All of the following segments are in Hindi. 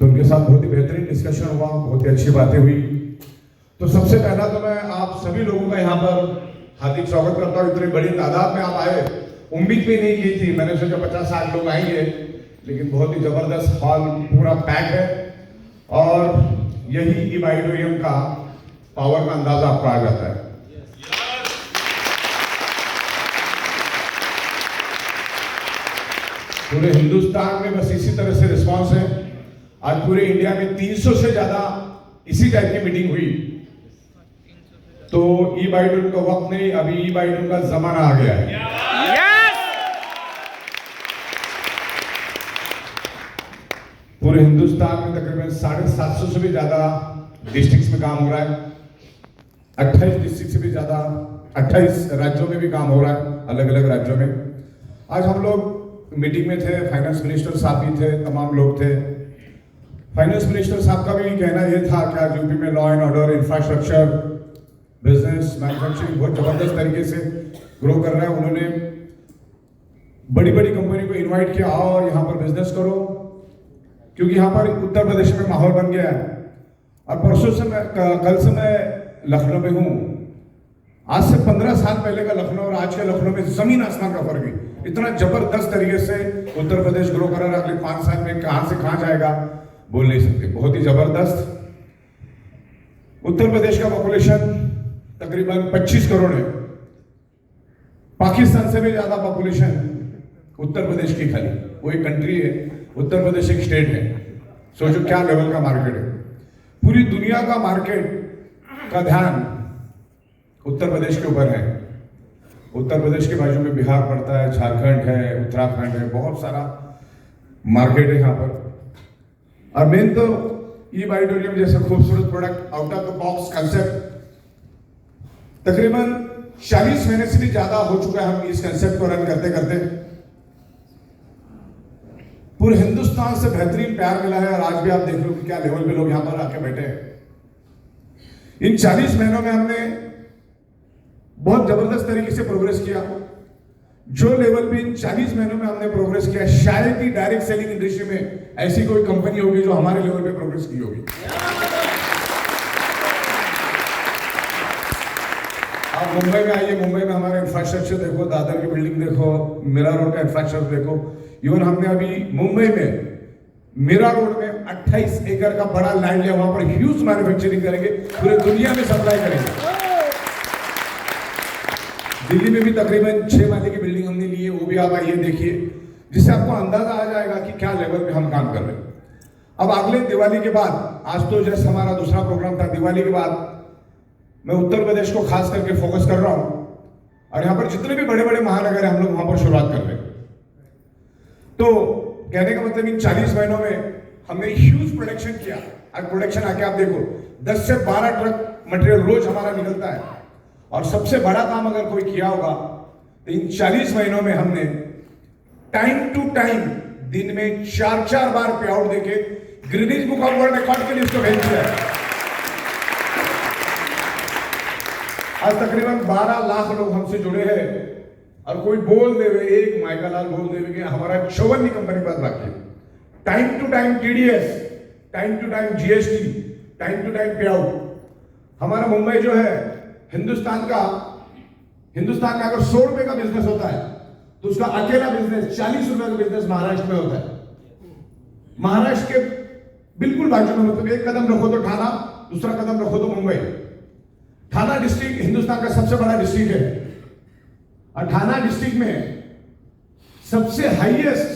तो उनके साथ बहुत ही बेहतरीन डिस्कशन हुआ, बहुत ही अच्छी बातें हुई। तो सबसे पहला तो मैं आप सभी लोगों का यहाँ पर हार्दिक स्वागत करता हूँ। इतनी बड़ी तादाद में आप आए, उम्मीद भी नहीं की थी। मैंने सोचा 50-60 लोग आएंगे, लेकिन बहुत ही जबरदस्त हॉल पूरा पैक है और यही ई-ऑडिटोरियम का पावर का अंदाजा आपको आ जाता है। पूरे हिंदुस्तान में बस इसी तरह से रिस्पांस है। आज पूरे इंडिया में 300 से ज्यादा इसी टाइप की मीटिंग हुई। तो ई-ऑडिटोरियम का वक्त नहीं, अभी ई-ऑडिटोरियम का जमाना आ गया है। पूरे हिंदुस्तान में तकरीबन 750 से भी ज्यादा डिस्ट्रिक्ट्स में काम हो रहा है। 28 डिस्ट्रिक्ट से भी ज्यादा 28 राज्यों में भी काम हो रहा है, अलग अलग राज्यों में। आज हम लोग मीटिंग में थे, फाइनेंस मिनिस्टर साहब भी थे, तमाम लोग थे। फाइनेंस मिनिस्टर साहब का भी कहना यह था कि आज यूपी में law and order, infrastructure, business, manufacturing बहुत जबरदस्त तरीके से ग्रो कर रहा है। उन्होंने बड़ी बड़ी कंपनी को इन्वाइट किया, आओ यहाँ पर बिजनेस करो, क्योंकि यहाँ पर उत्तर प्रदेश में माहौल बन गया है। और परसों से कल से मैं लखनऊ में हूँ। आज से 15 साल पहले का लखनऊ और आज के लखनऊ में जमीन आसमान का फर्क है। इतना जबरदस्त तरीके से उत्तर प्रदेश ग्रो कर रहा है। अगले 5 साल में कहां से कहां जाएगा बोल नहीं सकते, बहुत ही जबरदस्त। उत्तर प्रदेश का पॉपुलेशन तकरीबन 25 करोड़ है। पाकिस्तान से भी ज्यादा पॉपुलेशन उत्तर प्रदेश की खाली, वो एक कंट्री है, उत्तर प्रदेश एक स्टेट है। सोचो क्या लेवल का मार्केट है। पूरी दुनिया का मार्केट का ध्यान उत्तर प्रदेश के ऊपर है। उत्तर प्रदेश के बाजू में बिहार पड़ता है, झारखंड है, उत्तराखंड है, बहुत सारा मार्केट है यहाँ पर। और मेन तो ई-ऑडिटोरियम जैसे खूबसूरत product, out of the box concept, तकरीबन 40 महीने से भी ज्यादा हो चुका है हम इस कंसेप्ट को रन करते करते। पूरे हिंदुस्तान से बेहतरीन प्यार मिला है और आज भी आप देख लो कि क्या लेवल पे लोग यहाँ पर आके बैठे हैं। इन 40 महीनों में हमने बहुत जबरदस्त तरीके से प्रोग्रेस किया। जो लेवल पे इन 40 महीनों में हमने प्रोग्रेस किया, शायद ही डायरेक्ट सेलिंग इंडस्ट्री में ऐसी कोई कंपनी होगी जो हमारे लेवल पे प्रोग्रेस की होगी। आप मुंबई में आइए, मुंबई में हमारा इंफ्रास्ट्रक्चर देखो, दादर की बिल्डिंग देखो, मीरा रोड का इंफ्रास्ट्रक्चर देखो। इवन हमने अभी मुंबई में मीरा रोड में 28 एकड़ का बड़ा लैंड लिया, वहां पर ह्यूज मैन्युफैक्चरिंग करेंगे, पूरे दुनिया में सप्लाई करेंगे। दिल्ली में भी तकरीबन 6 माले की बिल्डिंग हमने ली है, वो भी आप आइए देखिए, जिससे आपको अंदाजा आ जाएगा कि क्या लेवल पे हम काम कर रहे हैं। अब अगले दिवाली के बाद, आज तो जैसे हमारा दूसरा प्रोग्राम था, दिवाली के बाद मैं उत्तर प्रदेश को खास करके फोकस कर रहा हूं और यहाँ पर जितने भी बड़े बड़े महानगर हैं हम लोग वहां पर शुरुआत कर रहे हैं। तो कहने का मतलब इन 40 महीनों में हमने ह्यूज प्रोडक्शन किया। आज प्रोडक्शन आके आप देखो 10 से 12 ट्रक मटेरियल रोज हमारा निकलता है। और सबसे बड़ा काम अगर कोई किया होगा तो इन 40 महीनों में हमने टाइम टू टाइम दिन में 4-4 बार पे आउट देके Guinness book of world record के लिए इसको भेज दिया है। आज तकरीबन 12 लाख लोग हमसे जुड़े हैं और कोई बोल देवे, एक माइका लाल बोल देवे कि हमारा 54 कंपनी बात बाकी। Time to time TDS, time to time GST, time to time pay out. हमारा मुंबई जो है हिंदुस्तान का अगर 100 रुपए का बिजनेस होता है तो उसका अकेला बिजनेस 40 रुपए का बिजनेस महाराष्ट्र में होता है। महाराष्ट्र के बिल्कुल बाजू में, मतलब एक कदम रखो तो ठाणा, दूसरा कदम रखो तो मुंबई। ठाणा डिस्ट्रिक्ट हिंदुस्तान का सबसे बड़ा डिस्ट्रिक्ट है और ठाणा डिस्ट्रिक्ट में सबसे हाईएस्ट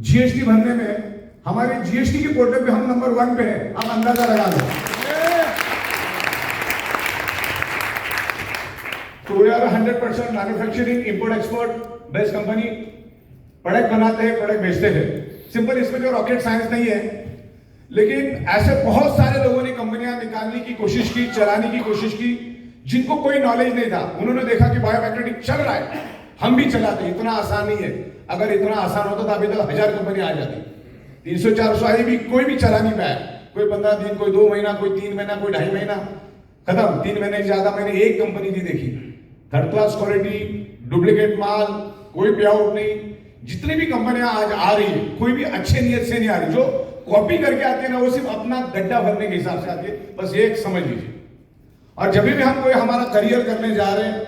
जीएसटी भरने में हमारे जीएसटी के पोर्टल पे हम नंबर 1 पे हैं। आप अंदाजा लगा लो। तो we are 100% manufacturing import export based company. Product बनाते हैं, प्रोडक्ट बेचते हैं। सिंपल, इसमें जो रॉकेट साइंस नहीं है, लेकिन ऐसे बहुत सारे लोगों ने कंपनियां निकालने की कोशिश की, चलाने की कोशिश की, जिनको कोई नॉलेज नहीं था। उन्होंने देखा कि बायोमैग्नेटिक चल रहा है, हम भी चलाते। इतना आसान नहीं है। अगर इतना आसान होता तो अभी तक 1000 कंपनी आ जाती। 300-400 आई भी कोई भी चला नहीं पाया। कोई 15 दिन, कोई 2 महीना, कोई 3 महीना, कोई 2.5 महीना, खत्म। 3 महीने से ज्यादा मैंने एक कंपनी नहीं देखी। थर्ड क्लास क्वालिटी, डुप्लीकेट माल, कोई पे आउट नहीं। जितनी भी कंपनियां आज आ रही है, कोई भी अच्छे नियत से नहीं आ रही। जो कॉपी करके आती है ना, वो सिर्फ अपना गड्ढा भरने के हिसाब से आती है, बस ये एक समझ लीजिए। और जब भी हम कोई हमारा करियर करने जा रहे हैं,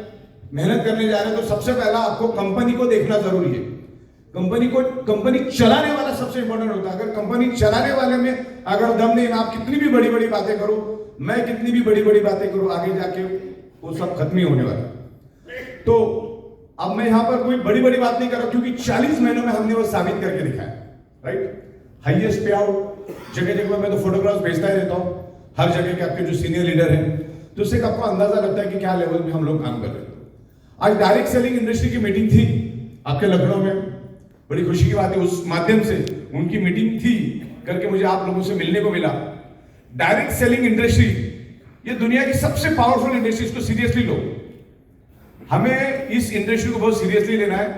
मेहनत करने जा रहे हैं, तो सबसे पहला आपको कंपनी को देखना जरूरी है। कंपनी चलाने वाला सबसे इंपॉर्टेंट होता है। अगर कंपनी चलाने वाले में अगर दम नहीं, आप कितनी भी बड़ी बड़ी बातें करो, मैं कितनी भी बड़ी बड़ी बातें करूं, आगे जाके वो सब खत्म ही होने वाला है। तो अब मैं यहां पर कोई बड़ी बड़ी बात नहीं कर रहा, क्योंकि 40 महीनों में हमने वो साबित करके दिखाया, राइट। हाईएस्ट पे आउट जगह जगह, मैं तो फोटोग्राफ्स भेजता ही रहता हूं हर जगह के आपके जो सीनियर लीडर हैं, तो उससे आपको अंदाजा लगता है कि क्या लेवल में हम लोग काम कर रहे हैं। आज डायरेक्ट सेलिंग इंडस्ट्री की मीटिंग थी आपके लखनऊ में, बड़ी खुशी की बात है। उस माध्यम से उनकी मीटिंग थी करके मुझे आप लोगों से मिलने को मिला। डायरेक्ट सेलिंग इंडस्ट्री ये दुनिया की सबसे पावरफुल इंडस्ट्री, इसको सीरियसली लो। हमें इस इंडस्ट्री को बहुत सीरियसली लेना है,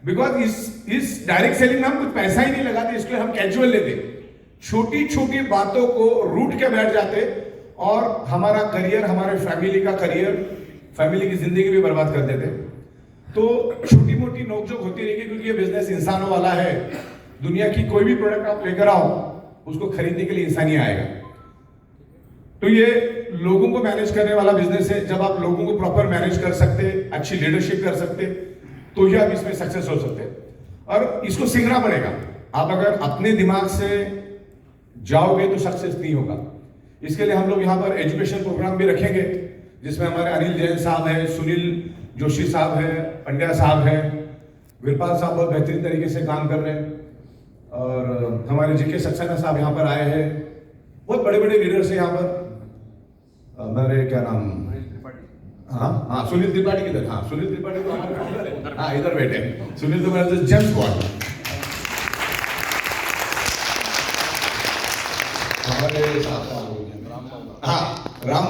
बिकॉज इस डायरेक्ट सेलिंग में हम कुछ पैसा ही नहीं लगाते, इसको हम कैजुअल लेते, छोटी छोटी बातों को रूट के बैठ जाते और हमारा करियर, हमारे फैमिली का करियर, फैमिली की जिंदगी भी बर्बाद कर देते। तो छोटी मोटी नोकझोंक होती रहेगी, क्योंकि ये बिजनेस इंसानों वाला है। दुनिया की कोई भी प्रोडक्ट आप लेकर आओ, उसको खरीदने के लिए इंसान ही आएगा। तो ये लोगों को मैनेज करने वाला बिजनेस है। जब आप लोगों को प्रॉपर मैनेज कर सकते, अच्छी लीडरशिप कर सकते, तो ही आप इसमें सक्सेस हो सकते। और इसको सीखना पड़ेगा। आप अगर अपने दिमाग से जाओगे तो सक्सेस नहीं होगा। इसके लिए हम लोग यहाँ पर एजुकेशन प्रोग्राम भी रखेंगे, जिसमें हमारे अनिल जैन साहब है, सुनील जोशी साहब है, पंड्या साहब है, वीरपाल साहब बहुत बेहतरीन तरीके से काम कर रहे हैं, और हमारे जीके सक्सेना साहब यहाँ पर आए हैं। बहुत बड़े बड़े लीडर्स हैं यहाँ पर। मेरे क्या नाम, हाँ सुनील त्रिपाठी किधर, हाँ सुनील त्रिपाठी तो हमारे फाउंडर है, हाँ इधर बैठे हैं सुनील त्रिपाठी, जेम्स स्क्वाड। हमारे हाँ राम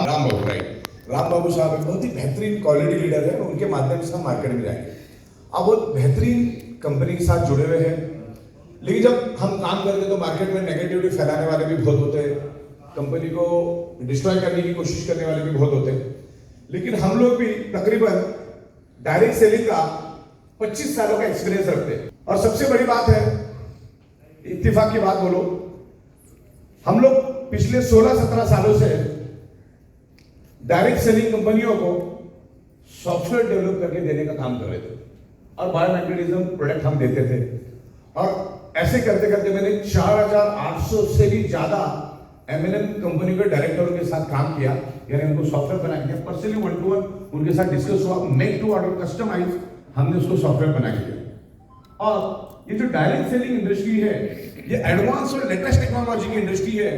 बाबू, राइट, राम बाबू साहब बहुत ही बेहतरीन क्वालिटी लीडर है। उनके माध्यम से हम मार्केट में जाएंगे। अब बहुत बेहतरीन कंपनी के साथ जुड़े हुए हैं, लेकिन जब हम काम करते हैं तो मार्केट में नेगेटिविटी फैलाने वाले भी बहुत होते हैं, कंपनी को डिस्ट्रॉय करने की कोशिश करने वाले भी बहुत होते हैं। लेकिन हम लोग भी तकरीबन डायरेक्ट सेलिंग का 25 सालों का एक्सपीरियंस रखते हैं। और सबसे बड़ी बात है, इत्तेफाक की बात बोलो, हम लोग पिछले 16-17 सालों से डायरेक्ट सेलिंग कंपनियों को सॉफ्टवेयर डेवलप करके देने का काम कर रहे थे, और बायोमेट्रिज्म प्रोडक्ट हम देते थे। और ऐसे करते करते मैंने 4800 से भी ज्यादा एमएनएम कंपनी के डायरेक्टरों के साथ काम किया, यानी उनको सॉफ्टवेयर बना के पर्सनली 1-to-1 उनके साथ डिस्कस हुआ, मेक टू ऑर्डर कस्टमाइज, हमने उसको सॉफ्टवेयर बना के दिया। और ये जो डायरेक्ट सेलिंग इंडस्ट्री है, ये एडवांस और लेटेस्ट टेक्नोलॉजी की इंडस्ट्री है,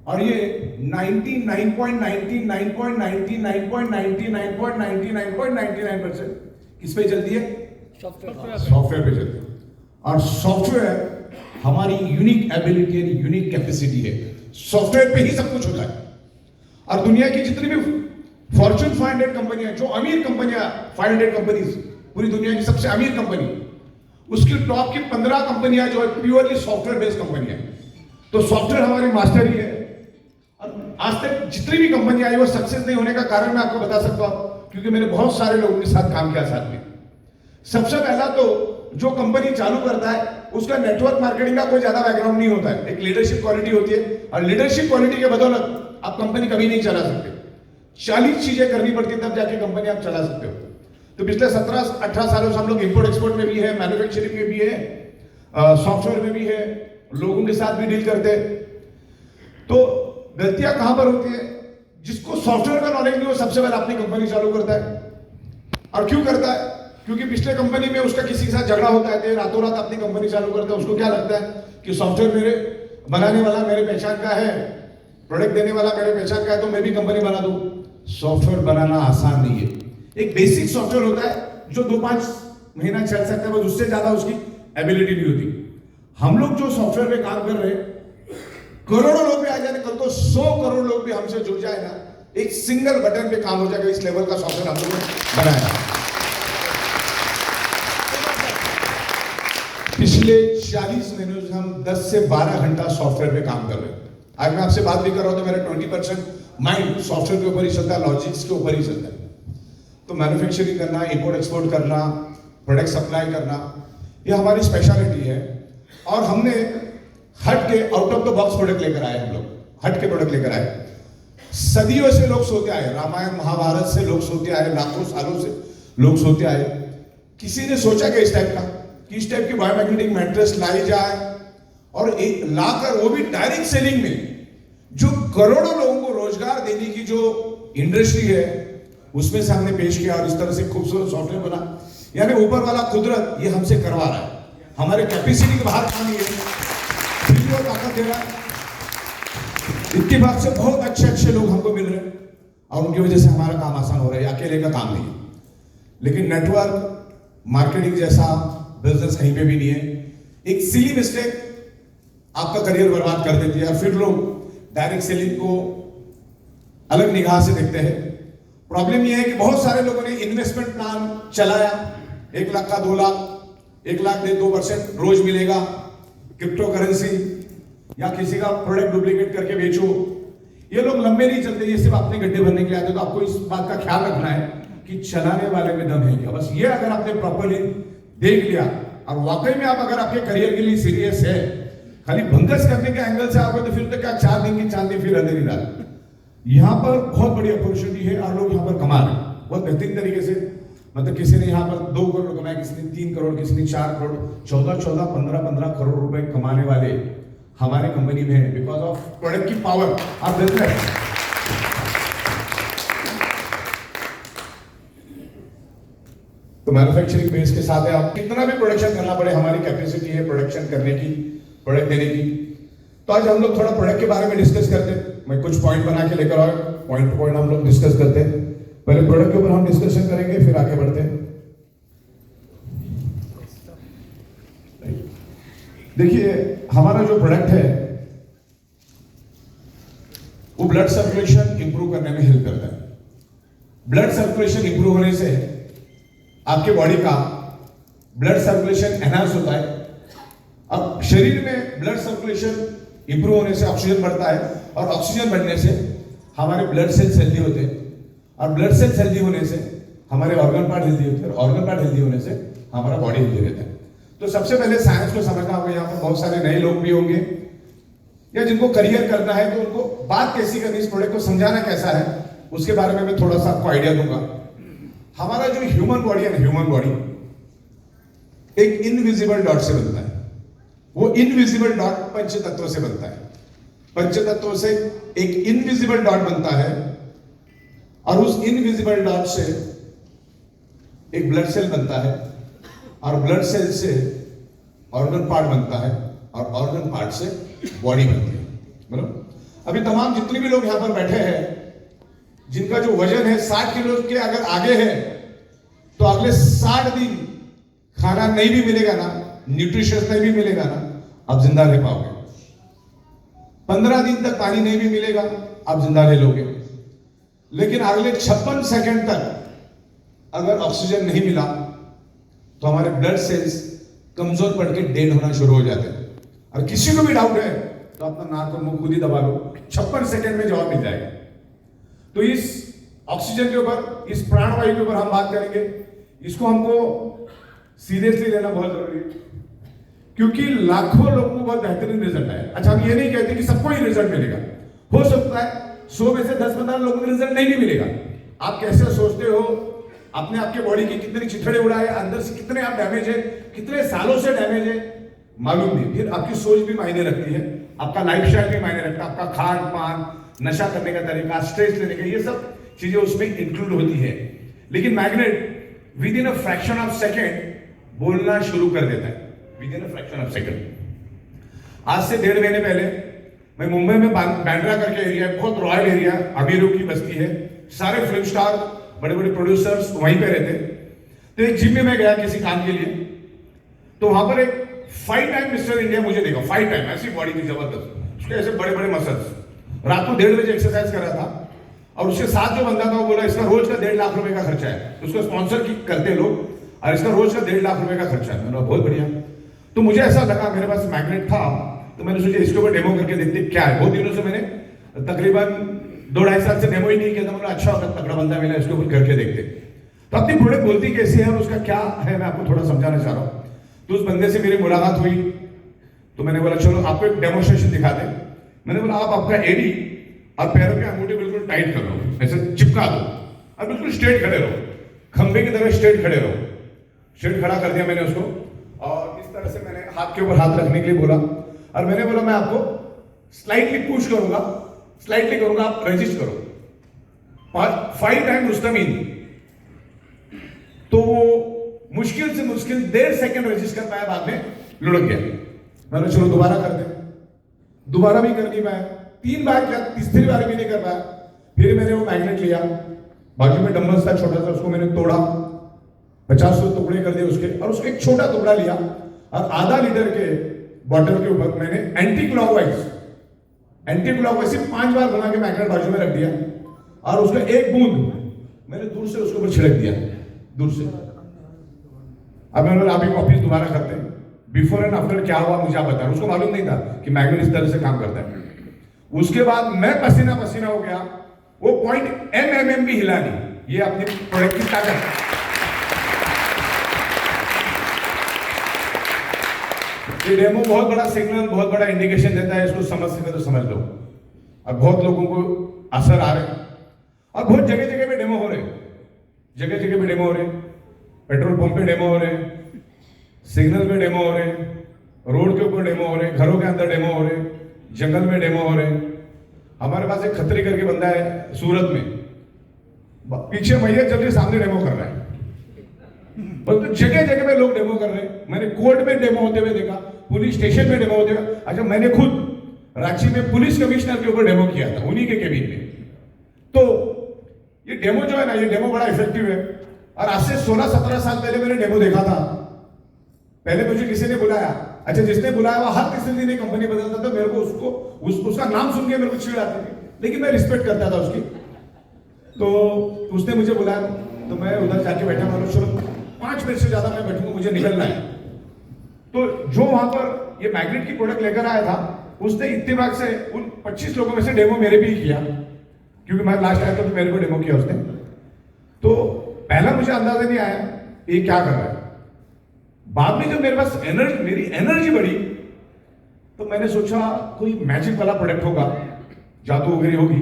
और ये 99.99% किस पे चलती है? सॉफ्टवेयर पे चलती है। और सॉफ्टवेयर हमारी यूनिक एबिलिटी है, यूनिक कैपेसिटी है। सॉफ्टवेयर पे ही सब कुछ होता है। और दुनिया की जितनी भी फॉर्च्यून 500 कंपनियां, जो अमीर कंपनियां, 500 कंपनीज, पूरी दुनिया की सबसे अमीर कंपनी, उसकी टॉप की 15 कंपनियां जो है प्योरली सॉफ्टवेयर बेस्ड कंपनियां। तो सॉफ्टवेयर हमारी मास्टरी है। और आज तक जितनी भी कंपनी आई वो सक्सेस नहीं होने का कारण मैं आपको बता सकता हूं, क्योंकि मैंने बहुत सारे लोगों के साथ काम किया साथ में। सबसे पहला तो जो कंपनी चालू करता है उसका नेटवर्क मार्केटिंग का कोई ज्यादा बैकग्राउंड नहीं होता है, एक लीडरशिप क्वालिटी होती है, और लीडरशिप क्वालिटी के बदौलत आप कंपनी कभी नहीं चला सकते। 40 चीजें करनी पड़ती तब जाके कंपनी आप चला सकते हो। तो पिछले 17-18 सालों से हम लोग इंपोर्ट एक्सपोर्ट में भी है, मैन्युफैक्चरिंग में भी है, सॉफ्टवेयर में भी है, लोगों के साथ भी डील करते हैं। तो गलतियां कहां पर होती है? जिसको सॉफ्टवेयर का नॉलेज नहीं हो, सबसे पहले अपनी कंपनी चालू करता है। और क्यों करता है? क्योंकि पिछले कंपनी में उसका किसी के साथ झगड़ा होता है, रातों रात अपनी कंपनी चालू करता है। उसको क्या लगता है कि सॉफ्टवेयर मेरे बनाने वाला मेरे पहचान का है, प्रोडक्ट देने वाला मेरे पहचान का है, तो मैं भी कंपनी बना दूं। सॉफ्टवेयर बनाना आसान नहीं है। एक बेसिक सॉफ्टवेयर होता है जो 2-5 महीना चल सकता है, बस उससे ज्यादा उसकी एबिलिटी नहीं होती। हम लोग जो सॉफ्टवेयर पे काम कर रहे हैं, करोड़ों लोग भी आ जाए, कल को 100 करोड़ लोग भी हमसे जुड़ जाए ना, एक सिंगल बटन पे काम हो जाएगा। इस लेवल का सॉफ्टवेयर हम लोगों ने बनाया। पिछले 40 महीनों से हम 10 से 12 घंटा सॉफ्टवेयर पे काम कर रहे हैं। आज मैं आपसे बात भी कर रहा हूं तो मेरा 20% माइंड सॉफ्टवेयर के ऊपर ही चलता है, लॉजिक्स के ऊपर ही चलता है। तो मैन्युफैक्चरिंग करना, इंपोर्ट एक्सपोर्ट करना, प्रोडक्ट सप्लाई करना, ये हमारी स्पेशलिटी है। और हमने हट के out of the box product लेकर आए, हम लोग हट के प्रोडक्ट लेकर आए। सदियों से लोग सोते आए, रामायण महाभारत से लोग सोते आए, लाखों सालों से लोग सोते आए। किसी ने सोचा कि इस टाइप का, कि इस टाइप की बायोमैग्नेटिक मैट्रेस लाई जाए और एक लाकर, वो भी डायरेक्ट सेलिंग में, जो करोड़ों लोगों को रोजगार देने की जो इंडस्ट्री है उसमें से हमने पेश किया। और इस तरह से खूबसूरत सॉफ्टवेयर बना, यानी ऊपर वाला कुदरत ये हमसे करवा रहा है, हमारे कैपेसिटी के बाहर काम नहीं है, फिर वो ताकत दे रहा है। इतनी बात से बहुत अच्छे अच्छे लोग हमको मिल रहे हैं और उनकी वजह से हमारा काम आसान हो रहा है। अकेले का काम नहीं है, लेकिन नेटवर्क मार्केटिंग जैसा बिजनेस कहीं पे भी नहीं है। एक सिली मिस्टेक आपका करियर बर्बाद कर देती है और फिर लोग डायरेक्ट सेलिंग को अलग निगाह से देखते हैं। प्रॉब्लम यह है कि बहुत सारे लोगों ने इन्वेस्टमेंट प्लान चलाया, 1 लाख का 2 लाख, 1 लाख दे 2% रोज मिलेगा, क्रिप्टो करेंसी या किसी का प्रोडक्ट डुप्लीकेट करके बेचो। ये लोग लंबे नहीं चलते, ये सिर्फ अपने गड्ढे भरने के लिए आते। तो आपको इस बात का ख्याल रखना है कि चलाने वाले में दम है क्या। बस ये अगर आपने प्रॉपरली देख लिया और वाकई में आप अगर आपके करियर के लिए सीरियस है, खाली भंगस करने के एंगल से आओगे तो फिर तो क्या 4 दिन की चांदी फिर अंधेरी रात। यहाँ पर बहुत बड़ी अपॉर्चुनिटी है और लोग यहाँ पर कमा रहे हैं बहुत बेहतरीन तरीके से। मतलब किसी ने यहाँ पर 2 करोड़ कमाया, किसी ने 3 करोड़, किसी ने 4 करोड़, 14, 15 करोड़ रुपए कमाने वाले हमारे कंपनी में है, बिकॉज ऑफ प्रोडक्ट की पावर। आप देख रहे हैं तो मैन्युफैक्चरिंग बेस के साथ है, आप कितना भी प्रोडक्शन करना पड़े, हमारी कैपेसिटी है प्रोडक्शन करने की, प्रोडक्ट देने की। तो आज हम लोग थोड़ा प्रोडक्ट के बारे में डिस्कस करते हैं। मैं कुछ पॉइंट बना के लेकर आया, पॉइंट टू पॉइंट हम लोग डिस्कस करते हैं। पहले प्रोडक्ट के ऊपर हम डिस्कशन करेंगे, फिर आगे बढ़ते हैं। देखिए हमारा जो प्रोडक्ट है वो ब्लड सर्कुलेशन इंप्रूव करने में हेल्प करता है। ब्लड सर्कुलेशन इंप्रूव होने से आपके बॉडी का ब्लड सर्कुलेशन एनहांस होता है। अब शरीर में ब्लड सर्कुलेशन इंप्रूव होने से ऑक्सीजन बढ़ता है और ऑक्सीजन बढ़ने से हमारे ब्लड सेल्स हेल्दी होते हैं और ब्लड सेल्स हेल्दी होने से हमारे ऑर्गन पार्ट हेल्दी होते हैं और ऑर्गन पार्ट हेल्दी होने से हमारा बॉडी हेल्दी रहता है। तो सबसे पहले साइंस को समझना होगा। यहाँ पर बहुत सारे नए लोग भी होंगे या जिनको करियर करना है, तो उनको बात कैसी करनी, इस प्रोडक्ट को समझाना कैसा है, उसके बारे में मैं थोड़ा सा आपको आइडिया दूंगा। हमारा जो ह्यूमन बॉडी है ना, ह्यूमन बॉडी एक इनविजिबल डॉट से बनता है। वो इनविजिबल डॉट पंच तत्व से बनता है। पंच तत्व से एक इनविजिबल डॉट बनता है और उस इनविजिबल डॉट से एक ब्लड सेल बनता है और ब्लड सेल से ऑर्गन पार्ट बनता है और ऑर्गन पार्ट से बॉडी बनती है। बराबर। अभी तमाम जितने भी लोग यहां पर बैठे हैं जिनका जो वजन है 60 किलो के अगर आगे है, तो अगले 60 दिन खाना नहीं भी मिलेगा ना, न्यूट्रिशियस नहीं भी मिलेगा ना, आप जिंदा रह पाओगे। 15 दिन तक पानी नहीं भी मिलेगा, आप जिंदा रह लोगे। लेकिन अगले 56 सेकंड तक अगर ऑक्सीजन नहीं मिला तो हमारे ब्लड सेल्स कमजोर पड़ के डेड होना शुरू हो जाते हैं। और किसी को भी डाउट है तो अपना नाक और मुंह खुद ही दबा लो, 56 सेकंड में जवाब मिल जाएगा। तो इस ऑक्सीजन के ऊपर, इस प्राणवायु के ऊपर हम बात करेंगे। इसको हमको सीरियसली लेना बहुत जरूरी है क्योंकि लाखों लोगों को बहुत बेहतरीन रिजल्ट आया। अच्छा, हम ये नहीं कहते कि सबको ही रिजल्ट मिलेगा। हो सकता है 100 में से 10-15 लोगों को रिजल्ट नहीं भी मिलेगा। आप कैसे सोचते हो, आपने आपके बॉडी के कितने चिथड़े उड़ाए, अंदर से कितने आप डैमेज है, कितने सालों से डैमेज है, मालूम नहीं। फिर आपकी सोच भी मायने रखती है, आपका लाइफस्टाइल भी मायने रखता है, आपका खान पान, नशा करने का तरीका, स्ट्रेस लेने का, ये सब चीजें उसमें इंक्लूड होती है। लेकिन magnet with in a fraction of second बोलना शुरू कर देता है, with in a fraction of second. आज से 1.5 महीने पहले मैं मुंबई में बांद्रा करके एरिया, बहुत रॉयल एरिया, अमीरों की बस्ती है, सारे फिल्म स्टार, बड़े बड़े प्रोड्यूसर्स वहीं पे रहते। तो एक जिम में मैं गया किसी काम के लिए, तो वहां पर एक 5 टाइम मिस्टर इंडिया मुझे देखा, 5 टाइम, ऐसी बॉडी थी जबरदस्त, उसके ऐसे बड़े बड़े मसल्स। रात को 1:30 बजे एक्सरसाइज कर रहा था और उसके साथ जो बंदा था वो बोला इसका रोज का 1.5 लाख रुपए का खर्चा है। उसको स्पॉन्सर करते लोग और इसका रोज का 1.5 लाख रुपए का खर्चा है। मैंने बहुत बढ़िया। तो मुझे ऐसा लगा, मेरे पास मैग्नेट था, तो मैंने सोचा इसके ऊपर डेमो करके देखते क्या है। बहुत दिनों से मैंने तकरीबन 2-2.5 साल से डेमो ही नहीं किया था। मतलब अच्छा होगा, तगड़ा बंदा मिला, इसके ऊपर करके देखते। तो अपनी प्रोडक्ट बोलती कैसी है और उसका क्या है, मैं आपको थोड़ा समझाना चाह रहा हूँ। तो उस बंदे से मेरी मुलाकात हुई, तो मैंने बोला चलो आपको एक डेमोस्ट्रेशन दिखा दे। मैंने बोला आप आपका एडी और पैरों के अंगूठे बिल्कुल टाइट कर लो, ऐसे चिपका दो और बिल्कुल स्ट्रेट खड़े रहो, खंबे की तरह स्ट्रेट खड़े रहो। स्ट्रेट खड़ा कर दिया मैंने उसको, और इस तरह से मैंने हाथ के ऊपर हाथ रखने के लिए बोला, और मैंने बोला मैं आपको स्लाइटली पुश करूंगा, स्लाइटली करूंगा, आप रेजिस्ट करो। 5 टाइम रुस्तमीन, तो वो मुश्किल से मुश्किल 1.5 सेकंड रेजिस्ट कर पाया, बाद में लुढ़क गया। मैंने चलो दोबारा कर दे, दोबारा भी कर नहीं पाया, 3 बार किया, तीसरी बार भी नहीं कर पाया। फिर मैंने वो मैग्नेट लिया, बाजू में डंबल्स था छोटा सा, उसको मैंने तोड़ा, 50 टुकड़े कर दिए उसके, और उसको एक छोटा टुकड़ा लिया और आधा लीटर के बॉटल के ऊपर मैंने एंटी क्लॉकवाइज 5 बार बना के मैग्नेट बाजू में रख दिया, और उसका एक बूंद मैंने दूर से उसके ऊपर छिड़क दिया, दूर से। अब मैंने बोला आप एक वापिस दोबारा करते हैं, बिफोर एंड आफ्टर क्या हुआ मुझे आप बताएं। उसको मालूम नहीं था कि मैग्नेट इस तरह से काम करता है। उसके बाद मैं पसीना पसीना हो गया, वो पॉइंट mm भी हिला नहीं। ये अपनी प्रोडक्ट की ताकत। ये डेमो बहुत बड़ा सिग्नल, बहुत बड़ा इंडिकेशन देता है, इसको समझ सके तो समझ लो। और बहुत लोगों को असर आ रहे, और बहुत जगह जगह पे डेमो हो रहे, जगह जगह पे डेमो हो रहे, पेट्रोल पंप पे डेमो हो रहे, सिग्नल पे डेमो हो रहे, रोड के ऊपर डेमो हो रहे, घरों के अंदर डेमो हो रहे, जंगल में डेमो हो रहे। हमारे पास एक खत्री करके बंदा है सूरत में, पीछे मैया चल रही, सामने डेमो कर रहा है। तो जगह जगह पे लोग डेमो कर रहे हैं। मैंने कोर्ट में डेमो होते हुए देखा, पुलिस स्टेशन में डेमो होते हुए। अच्छा, मैंने खुद रांची में पुलिस कमिश्नर के ऊपर डेमो किया था, उन्हीं के केबिन में। तो ये डेमो जो है ना, ये डेमो बड़ा इफेक्टिव है। और आज से 16-17 साल पहले मैंने डेमो देखा था। पहले मुझे किसी ने बुलाया, अच्छा जिसने बुलाया वो हर तीसरे दिन कंपनी बदलता था, मेरे को उसका नाम सुन के मेरे को चिढ़ आती थी, लेकिन मैं रिस्पेक्ट करता था उसकी। तो उसने मुझे बुलाया, तो मैं उधर जाके बैठा, मैं चलो 5 मिनट से ज्यादा मैं बैठूंगा, मुझे निकलना है। तो जो वहां पर ये मैग्नेट की प्रोडक्ट लेकर आया था, उसने इत्तेफाक से उन 25 लोगों में से डेमो मेरे भी किया, क्योंकि मैं लास्ट आया था तो मेरे को डेमो किया उसने। तो पहला मुझे अंदाजा नहीं आया ये क्या कर रहा है। बाद में जब मेरे पास मेरी एनर्जी बढ़ी, तो मैंने सोचा कोई मैजिक वाला प्रोडक्ट होगा, जादूगरी होगी।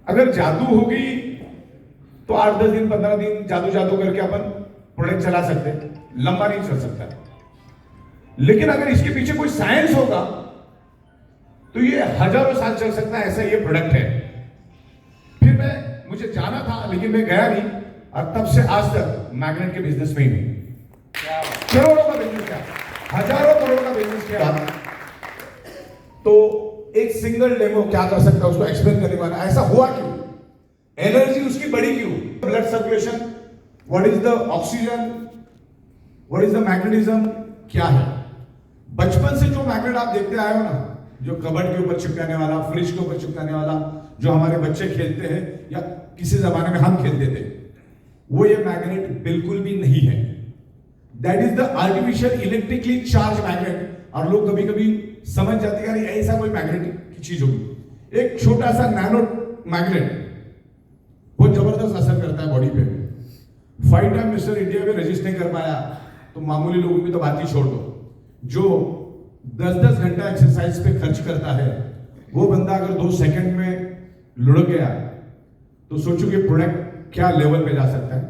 अगर जादू होगी तो 8-10 दिन 15 दिन जादू करके अपन प्रोडक्ट चला सकते हैं, लंबा नहीं चल सकता। लेकिन अगर इसके पीछे कोई साइंस होगा तो ये हजारों साल चल सकता है, ऐसा ये प्रोडक्ट है। फिर मुझे जाना था, लेकिन मैं गया नहीं, और तब से आज तक मैग्नेट के बिजनेस में ही नहीं। करोड़ों का बिजनेस किया, हजारों करोड़ का बिजनेस किया। तो एक सिंगल डेमो क्या कर सकता है उसको एक्सप्लेन करने वाला। ऐसा हुआ क्यों, एनर्जी उसकी बढ़ी क्यों, blood circulation, what is the oxygen, what is the magnetism, क्या है। बचपन से जो मैग्नेट आप देखते आए हो ना, जो कबर्ड के ऊपर चिपकाने वाला, फ्रिज के ऊपर चिपकाने वाला, जो हमारे बच्चे खेलते हैं या किसी जमाने में हम खेलते थे, वो ये मैग्नेट बिल्कुल भी नहीं है। That is the artificial electrically charge magnet. और लोग कभी कभी समझ जाते हैं ऐसा कोई मैग्नेट की चीज होगी। एक छोटा सा नैनो मैग्नेट बहुत जबरदस्त असर करता है बॉडी पे। 5 टाइम मिस्टर इंडिया में रजिस्टर नहीं कर पाया तो मामूली लोगों की तो बात ही छोड़ दो। जो 10-10 घंटा एक्सरसाइज पे खर्च करता है, वो बंदा अगर 2 सेकंड में लुढ़क गया तो सोचो कि प्रोडक्ट क्या लेवल पे जा सकता है।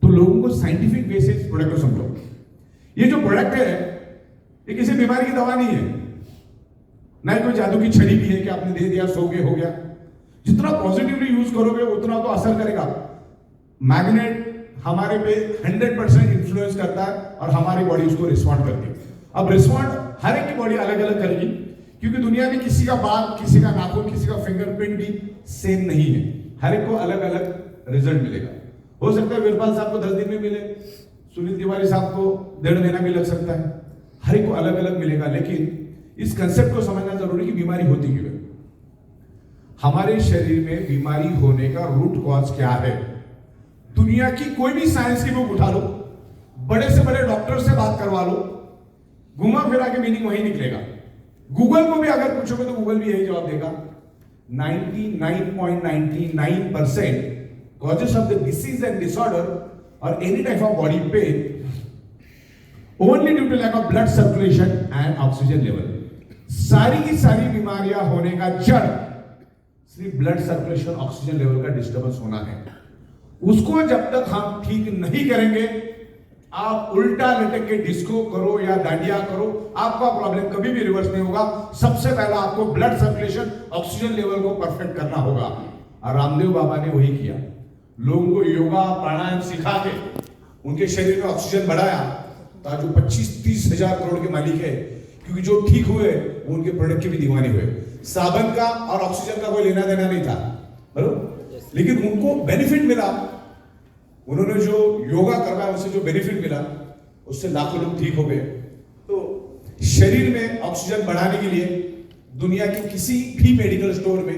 तो लोगों को साइंटिफिक वे से इस प्रोडक्ट को समझो। ये जो प्रोडक्ट है ये किसी बीमारी की दवा नहीं है, ना ही कोई जादू की छड़ी भी है कि आपने दे दिया सो गए हो गया। जितना पॉजिटिवली यूज करोगे उतना तो असर करेगा। मैग्नेट हमारे पे 100% इन्फ्लुएंस करता है और हमारी बॉडी उसको रिस्पॉन्ड करती है। अब रिस्पॉन्ड हर एक की बॉडी अलग अलग करेगी, क्योंकि दुनिया में किसी का बाल, किसी का नाखून, किसी का फिंगरप्रिंट भी सेम नहीं है। हर एक को अलग अलग रिजल्ट मिलेगा। हो सकता है वीरपाल साहब को 10 दिन में मिले, सुनील तिवारी साहब को 1.5 महीना भी लग सकता है। हर एक को अलग अलग मिलेगा। लेकिन इस कंसेप्ट को समझना जरूरी कि बीमारी होती क्यों है। हमारे शरीर में बीमारी होने का रूट कॉज क्या है। दुनिया की कोई भी साइंस की बुक उठा लो, बड़े से बड़े डॉक्टर से बात करवा लो, घुमा फिरा के मीनिंग वही निकलेगा। गूगल को भी अगर पूछोगे तो गूगल भी यही जवाब देगा। 99.99% causes of the disease and disorder or any type of body pain only due to lack of blood circulation and oxygen level. सारी की सारी बीमारियां होने का जड़ सिर्फ ब्लड सर्कुलेशन ऑक्सीजन लेवल का डिस्टर्बेंस होना है। उसको जब तक हम ठीक नहीं करेंगे, आप उल्टा लटक के डिस्को करो या दांडिया करो, आपका प्रॉब्लम कभी भी रिवर्स नहीं होगा। सबसे पहला आपको ब्लड सर्कुलेशन ऑक्सीजन लेवल को परफेक्ट करना होगा, और रामदेव बाबा ने वही किया। लोगों को योगा प्राणायाम सिखा के उनके शरीर में ऑक्सीजन बढ़ाया, तो आज जो 25-30 हजार करोड़ के मालिक है, क्योंकि जो ठीक हुए वो उनके प्रोडक्ट के भी दीवाने हुए। साबन का और ऑक्सीजन का कोई लेना देना नहीं था, बरोबर, लेकिन उनको बेनिफिट मिला। उन्होंने जो योगा करवाया उससे जो बेनिफिट मिला, उससे लाखों लोग ठीक हो गए। तो शरीर में ऑक्सीजन बढ़ाने के लिए दुनिया के किसी भी मेडिकल स्टोर में